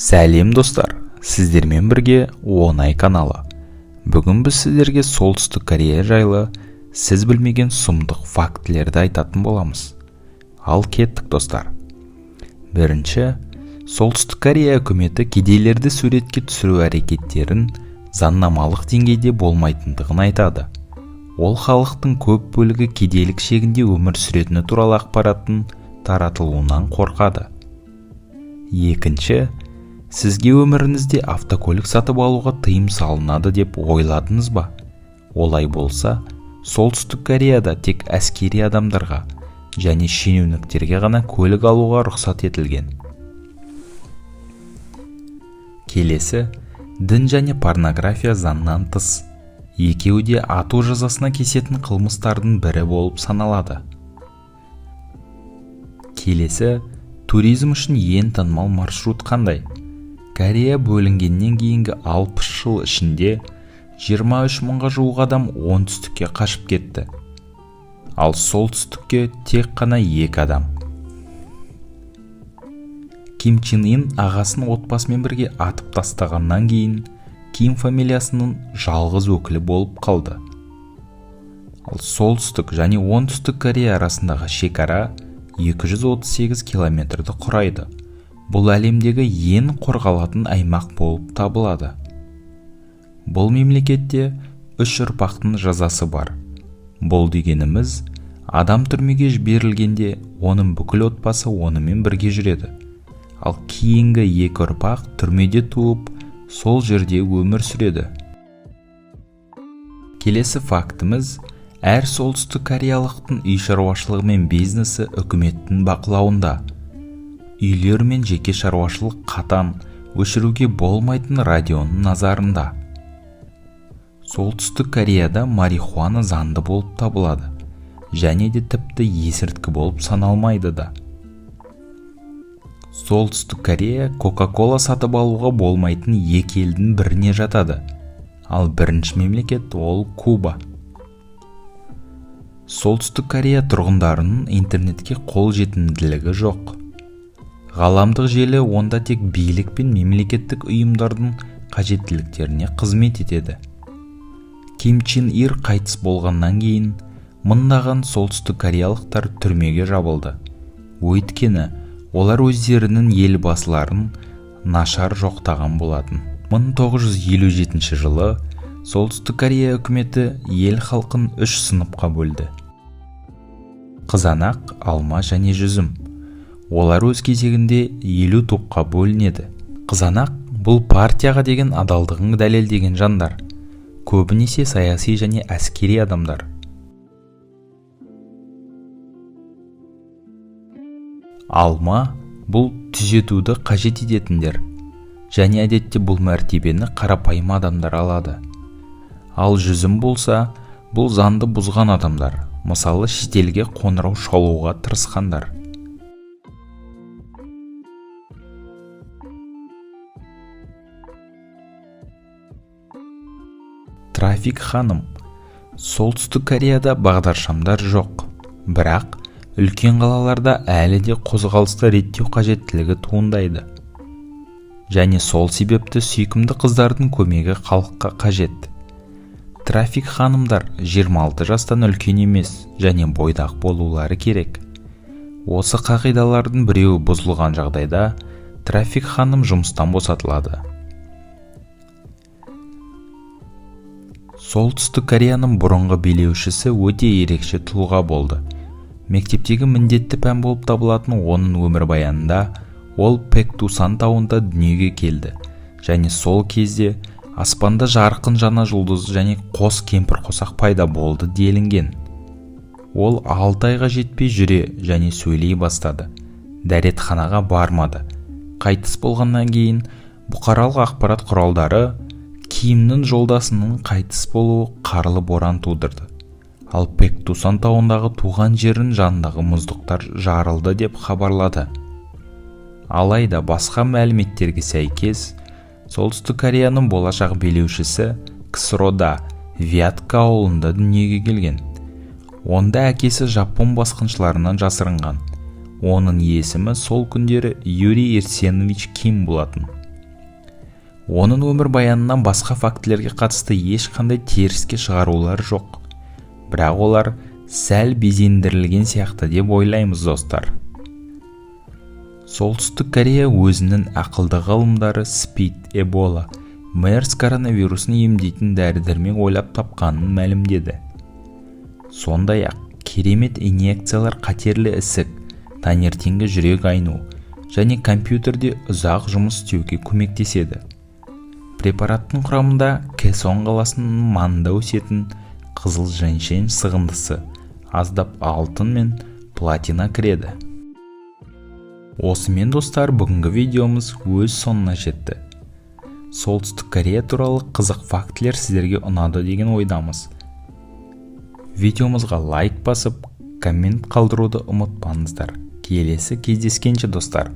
Сәлем достар, сіздермен бірге Оңай каналы. Бүгін біз сіздерге Солтүстік Корея жайлы сіз білмеген сұмдық фактілерді айтатын боламыз. Ал кеттік достар. Бірінші, Солтүстік Корея үкіметі кедейлерді суретке түсіру әрекеттерін заңнамалық деңгейде болмайтындығын айтады. Ол халықтың көп бөлігі кедейлік шегінде өмір сүретіні туралы ақпараттың таратылуынан қорқады. Екінші, сізге өміріңізде автокөлік сатып алуға тыйым салынады деп ойладыңыз ба? Олай болса, Солтүстік Кореяда тек әскери адамдарға және шенеуніктерге ғана көлік алуға рұқсат етілген. Келесі, дін және порнография заңнан тыс. Екеуі де ату жазасына кесетін қылмыстардың бірі болып саналады. Келесі, туризм үшін ең танымал маршрут қандай? Корея бөлінгеннен кейінгі 60 жыл ішінде 23 мыңға жуық адам оңтүстікке қашып кетті. Ал солтүстікке тек қана 2 адам. Ким Чен Ын ағасын отбасымен бірге атып тастағаннан кейін Ким фамилиясының жалғыз өкілі болып қалды. Ал солтүстік және оңтүстік Корея арасындағы шекара 238 километрді құрайды. Бұл әлемдегі ең қорғалатын аймақ болып табылады. Бұл мемлекетте 3 ұрпақтың жазасы бар. Бұл дегеніміз, адам түрмеге жіберілгенде оның бүкіл отбасы онымен бірге жүреді. Ал кейінгі 2 ұрпақ түрмеде туып, сол жерде өмір сүреді. Келесі фактіміз, әр солтүстік кореялықтың үй шаруашылығы мен бизнесі үкіметтің бақылауында. Үйлер мен жеке шаруашылық қатаң, өшіруге болмайтын радионың назарында. Солтүстік Кореяда марихуана заңды болып табылады, және де тіпті есірткі болып саналмайды да. Солтүстік Корея Кока-Кола сатып алуға болмайтын 2 елдің біріне жатады, ал бірінші мемлекет ол Куба. Солтүстік Корея тұрғындарының интернетке қол жетімділігі жоқ. Ғаламдық желі онда тек билік пен мемлекеттік ұйымдардың қажеттіліктеріне қызмет етеді. Ким Чен Ир қайтыс болғаннан кейін мыңдаған солтүстік кореялықтар түрмеге жабылды. Өйткені олар өздерінің елбасыларын нашар жоқтаған болатын. 1957 жылы Солтүстік Корея үкіметі ел халқын 3 сыныпқа бөлді. Қызанақ, алма және жүзім. Олар өз кезегінде 50 топқа бөлінеді. Қызанақ бұл партияға деген адалдығын дәлелдеген жандар. Көбінесе саяси және әскери адамдар. Алма бұл түзетуді қажет ететіндер. Және әдетте бұл мәртебені қарапайым адамдар алады. Ал жүзім болса, бұл заңды бұзған адамдар. Мысалы, шетелге қоңырау шалуға тырысқандар. Трафик ханым. Солтүстік Кореяда бағдаршамдар жоқ. Бірақ үлкен қалаларда әлі де қозғалысты реттеу қажеттілігі туындайды. Және сол себепті сүйкімді қыздардың көмегі халыққа қажет. Трафик ханымдар 26 жастан үлкен емес және бойдақ болулары керек. Осы қағидалардың біреуі бұзылған жағдайда трафик ханым жұмыстан босатылады. Солтүстік Кореяның бұрынғы билеушісі өте ерекше тұлға болды. Мектептегі міндетті пән болып табылатын оның өмірбаянында ол Пэктусан тауында дүниеге келді. Және сол кезде аспанда жарқын жаңа жұлдыз және қос кемпір-қосақ пайда болды делінген. Ол 6 айға жетпей жүре және сөйлей бастады. Дәретханаға бармады. Қайтыс болғаннан кейін бұқаралық ақпарат құралдары Кимнің жолдасының қайтыс болуы қарлы боран тудырды. Ал Пэктусан тауындағы туған жерін жанындағы мұздықтар жарылды деп хабарлады. Алайда басқа мәліметтерге сәйкес, Солтүстік Кореяның болашақ билеушісі КСРОда Вятка ауылында дүниеге келген. Онда әкесі жапон басқыншыларынан жасырынған. Оның есімі сол күндері Юрий Арсенович Ким болатын. Оның өмірбаянынан басқа фактілерге қатысты ешқандай теріске шығарулар жоқ. Бірақ олар сәл безендірілген сияқты деп ойлаймыз, достар. Солтүстік Корея өзінің ақылды ғылымдары СПИД, Эбола, MERS коронавирусын емдейтін дәрі-дәрмек ойлап тапқанын мәлімдеді. Сондай-ақ керемет инъекциялар қатерлі ісік, таңертеңгі жүрек айну және компьютерде ұзақ жұмыс істеуге көмектеседі. Препараттың құрамында Кэсон қаласының маңында өсетін қызыл женьшень сығындысы, аздап алтын мен платина кіреді. Осымен, достар, бүгінгі видеомыз өз соңына жетті. Солтүстік Корея туралы қызық фактілер сіздерге ұнады деген ойдамыз. Видеомызға лайк басып, коммент қалдыруды ұмытпаңыздар. Келесі кездескенше, достар.